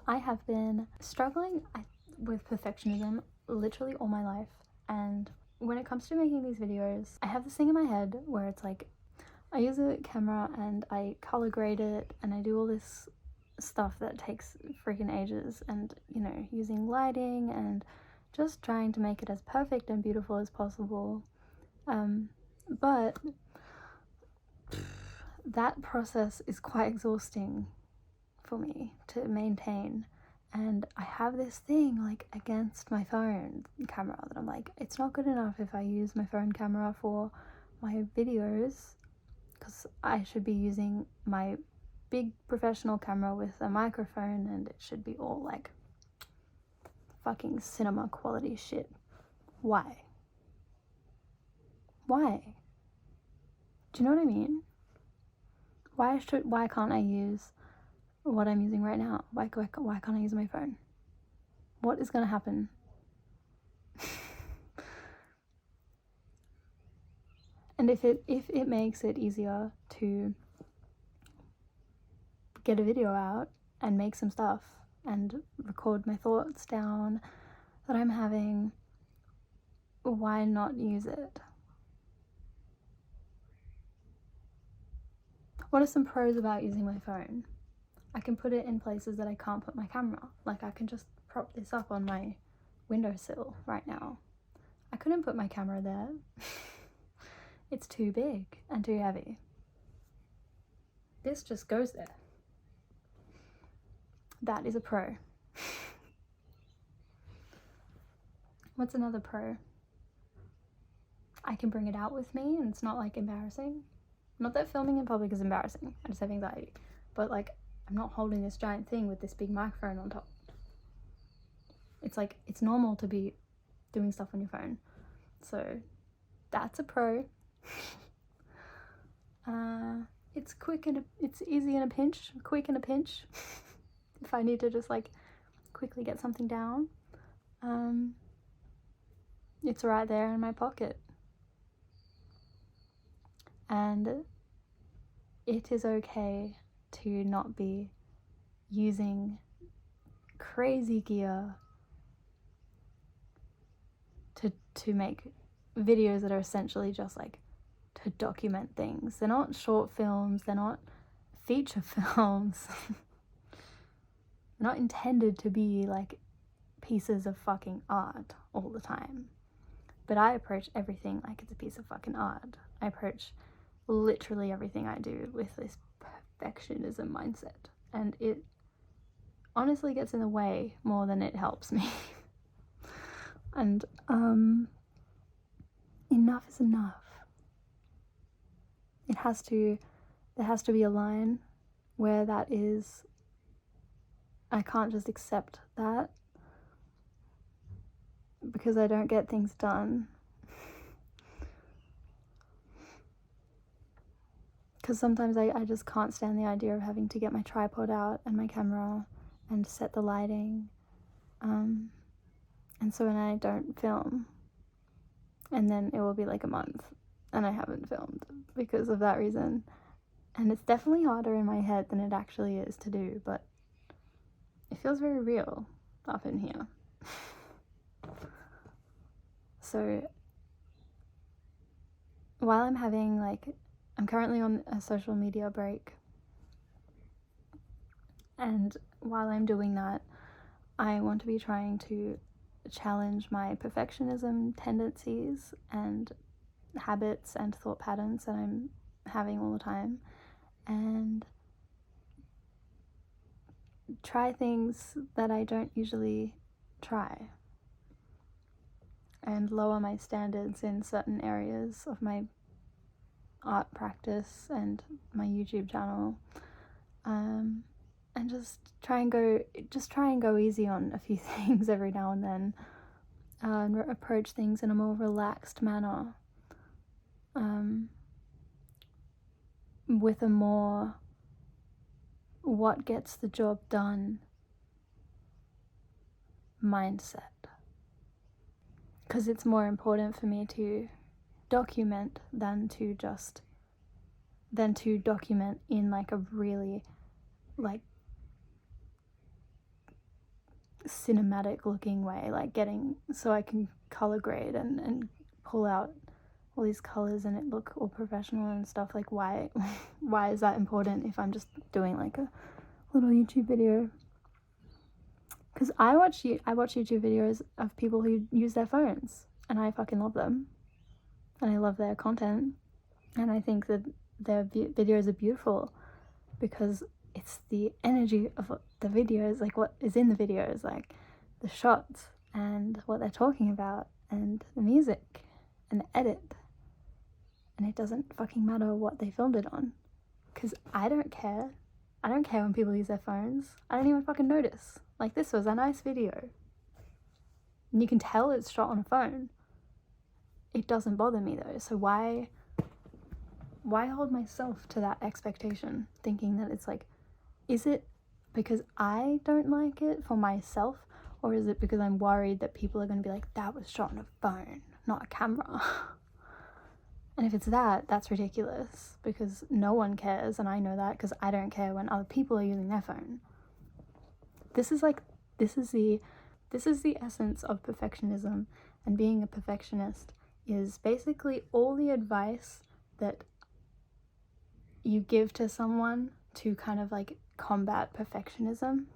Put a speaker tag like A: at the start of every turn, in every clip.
A: I have been struggling with perfectionism literally all my life, and when it comes to making these videos, I have this thing in my head where it's like I use a camera and I color grade it and I do all this stuff that takes freaking ages, and you know, using lighting and just trying to make it as perfect and beautiful as possible. But that process is quite exhausting for me to maintain, and I have this thing like against my phone camera that I'm like, it's not good enough if I use my phone camera for my videos, because I should be using my big professional camera with a microphone and it should be all like fucking cinema quality shit. Why? Do you know what I mean? Why can't I use what I'm using right now? Why can't I use my phone? What is gonna happen? And if it makes it easier to get a video out and make some stuff and record my thoughts down that I'm having, why not use it? What are some pros about using my phone? I can put it in places that I can't put my camera. Like I can just prop this up on my windowsill right now. I couldn't put my camera there. It's too big and too heavy. This just goes there. That is a pro. What's another pro? I can bring it out with me and it's not like embarrassing. Not that filming in public is embarrassing, I just have anxiety. But like, I'm not holding this giant thing with this big microphone on top. It's like, it's normal to be doing stuff on your phone. So that's a pro. It's quick and it's easy in a pinch, quick in a pinch. If I need to just like quickly get something down, it's right there in my pocket. And it is okay to not be using crazy gear to make videos that are essentially just like to document things. They're not short films, they're not feature films. They're not intended to be like pieces of fucking art all the time. But I approach everything like it's a piece of fucking art. I approach literally everything I do with this perfectionism mindset, and it honestly gets in the way more than it helps me. And enough is enough. There has to be a line where that is, I can't just accept that because I don't get things done. Because sometimes I just can't stand the idea of having to get my tripod out and my camera and set the lighting. And so when I don't film, and then it will be like a month and I haven't filmed because of that reason. And it's definitely harder in my head than it actually is to do, but it feels very real up in here. So while I'm currently on a social media break, and while I'm doing that, I want to be trying to challenge my perfectionism tendencies and habits and thought patterns that I'm having all the time, and try things that I don't usually try, and lower my standards in certain areas of my art practice and my YouTube channel, and just try and go easy on a few things every now and then, and approach things in a more relaxed manner, with a more what gets the job done mindset. Because it's more important for me to document than to document in like a really like cinematic looking way, like getting so I can color grade and pull out all these colors and it look all professional and stuff. Like why is that important if I'm just doing like a little YouTube video? Because I watch YouTube videos of people who use their phones and I fucking love them and I love their content and I think that their videos are beautiful because it's the energy of the videos, like what is in the videos, like the shots and what they're talking about and the music and the edit. And it doesn't fucking matter what they filmed it on, because I don't care. I don't care when people use their phones. I don't even fucking notice. Like, this was a nice video. And you can tell it's shot on a phone. It doesn't bother me though. So why hold myself to that expectation, thinking that it's like, is it because I don't like it for myself, or is it because I'm worried that people are going to be like, that was shot on a phone, not a camera? And if it's that, that's ridiculous, because no one cares, and I know that because I don't care when other people are using their phone. This is the essence of perfectionism, and being a perfectionist is basically all the advice that you give to someone to kind of like combat perfectionism.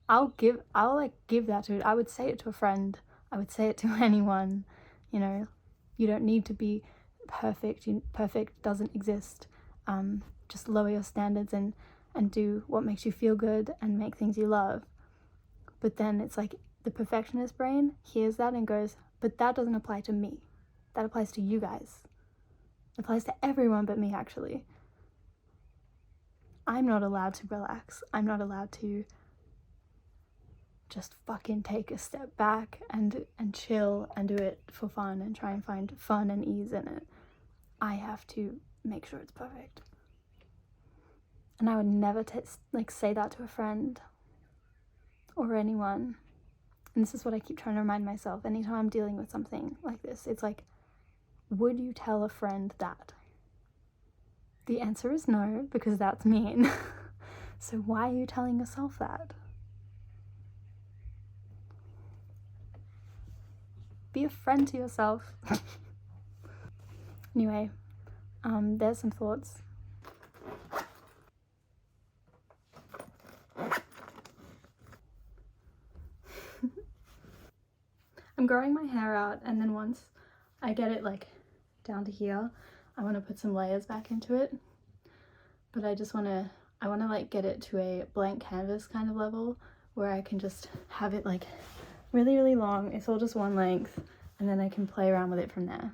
A: I'll give that to, I would say it to a friend, I would say it to anyone, you know. You don't need to be perfect. Perfect doesn't exist. Just lower your standards and do what makes you feel good and make things you love. But then it's like the perfectionist brain hears that and goes, but that doesn't apply to me. That applies to you guys. It applies to everyone but me, actually. I'm not allowed to relax. I'm not allowed to just fucking take a step back and chill and do it for fun and try and find fun and ease in it. I have to make sure it's perfect. And I would never say that to a friend or anyone. And this is what I keep trying to remind myself anytime I'm dealing with something like this. It's like, would you tell a friend that? The answer is no, because that's mean. So why are you telling yourself that? Be a friend to yourself. Anyway, there's some thoughts. I'm growing my hair out, and then once I get it like down to here, I want to put some layers back into it. But I want to like get it to a blank canvas kind of level where I can just have it like really, really long. It's all just one length, and then I can play around with it from there.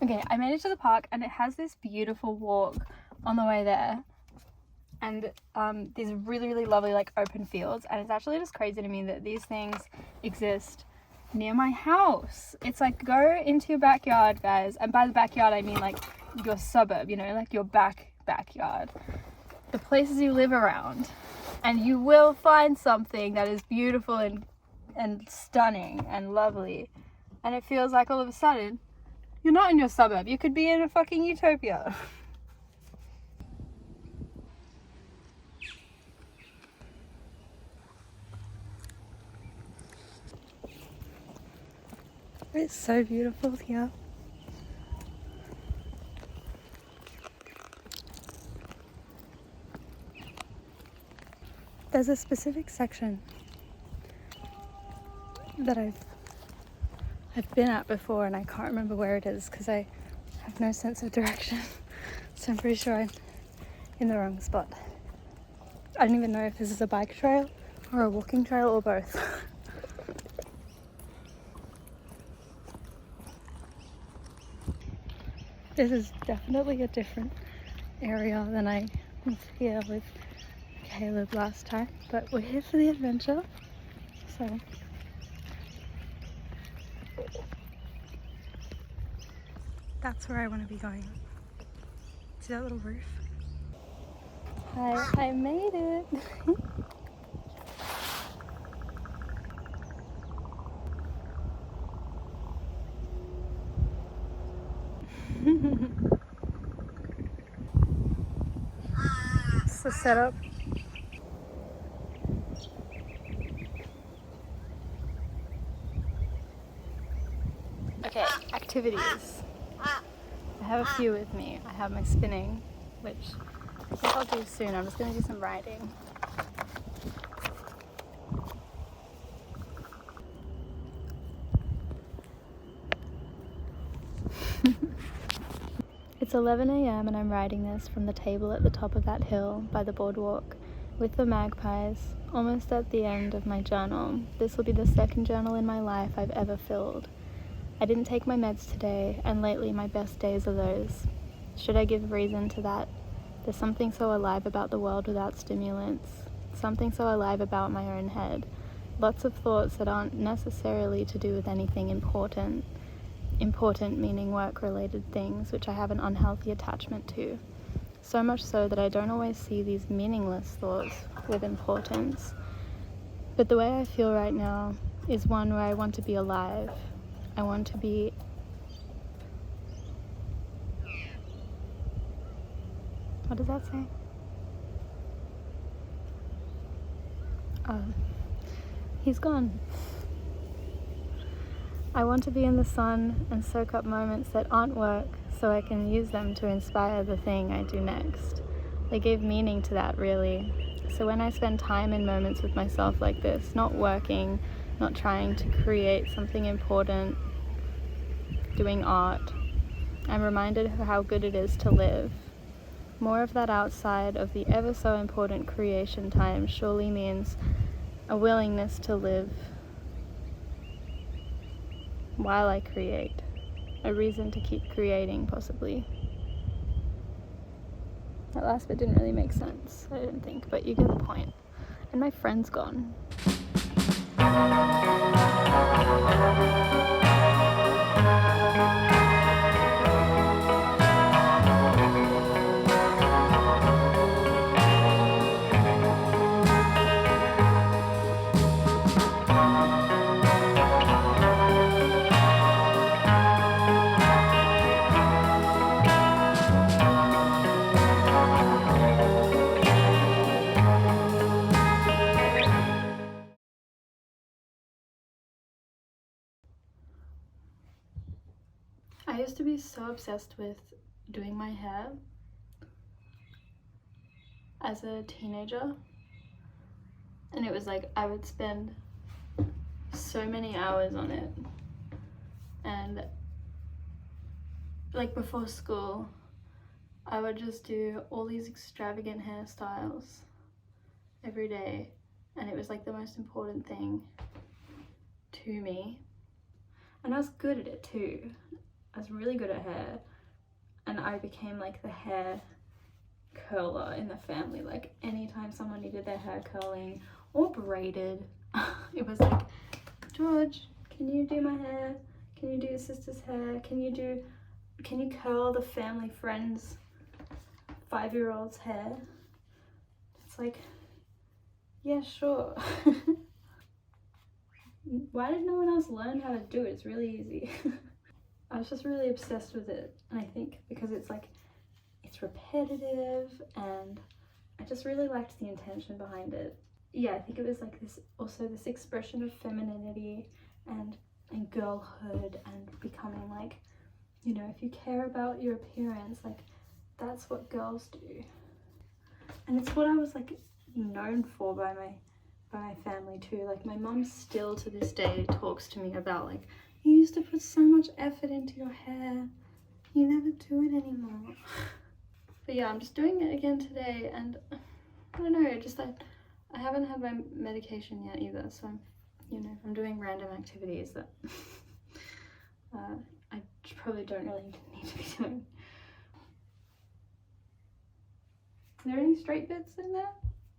A: Okay, I made it to the park, and it has this beautiful walk on the way there, and these really, really lovely like open fields, and it's actually just crazy to me that these things exist near my house. It's like, go into your backyard, guys, and by the backyard I mean like your suburb, you know, like your backyard, the places you live around, and you will find something that is beautiful and stunning and lovely, and it feels like all of a sudden you're not in your suburb, you could be in a fucking utopia. It's so beautiful here. There's a specific section that I've been at before, and I can't remember where it is because I have no sense of direction. So I'm pretty sure I'm in the wrong spot. I don't even know if this is a bike trail or a walking trail or both. This is definitely a different area than I was here with Caleb last time, but we're here for the adventure, so that's where I want to be going. See that little roof? Hi, I made it! It's the setup. activities. I have a few with me. I have my spinning, which I think I'll do soon. I'm just going to do some riding. It's 11 a.m. and I'm riding this from the table at the top of that hill by the boardwalk with the magpies, almost at the end of my journal. This will be the second journal in my life I've ever filled. I didn't take my meds today, and lately my best days are those. Should I give reason to that? There's something so alive about the world without stimulants, something so alive about my own head. Lots of thoughts that aren't necessarily to do with anything important. Important meaning work-related things, which I have an unhealthy attachment to. So much so that I don't always see these meaningless thoughts with importance. But the way I feel right now is one where I want to be alive. I want to be what does that say? Oh, he's gone. I want to be in the sun and soak up moments that aren't work so I can use them to inspire the thing I do next. They give meaning to that, really. So when I spend time in moments with myself like this, not working, not trying to create something important, doing art, I'm reminded of how good it is to live. More of that outside of the ever so important creation time surely means a willingness to live while I create, a reason to keep creating, possibly. That last bit didn't really make sense, I didn't think, but you get the point. And my friend's gone. I used to be so obsessed with doing my hair as a teenager, and it was like I would spend so many hours on it, and like before school I would just do all these extravagant hairstyles every day, and it was like the most important thing to me, and I was good at it too. I was really good at hair, and I became like the hair curler in the family. Like anytime someone needed their hair curling or braided, it was like, George, can you do my hair? Can you do your sister's hair? Can you curl the family friend's 5-year-old's hair? It's like, yeah, sure. Why did no one else learn how to do it? It's really easy. I was just really obsessed with it, and I think because it's like, it's repetitive, and I just really liked the intention behind it. Yeah, I think it was like this, also this expression of femininity and girlhood, and becoming like, you know, if you care about your appearance, like that's what girls do. And it's what I was like known for by my family too. Like my mum still to this day talks to me about like, you used to put so much effort into your hair, you never do it anymore. But yeah, I'm just doing it again today, and I don't know, just I haven't had my medication yet either, so I'm doing random activities that I probably don't really need to be doing. Are there any straight bits in there?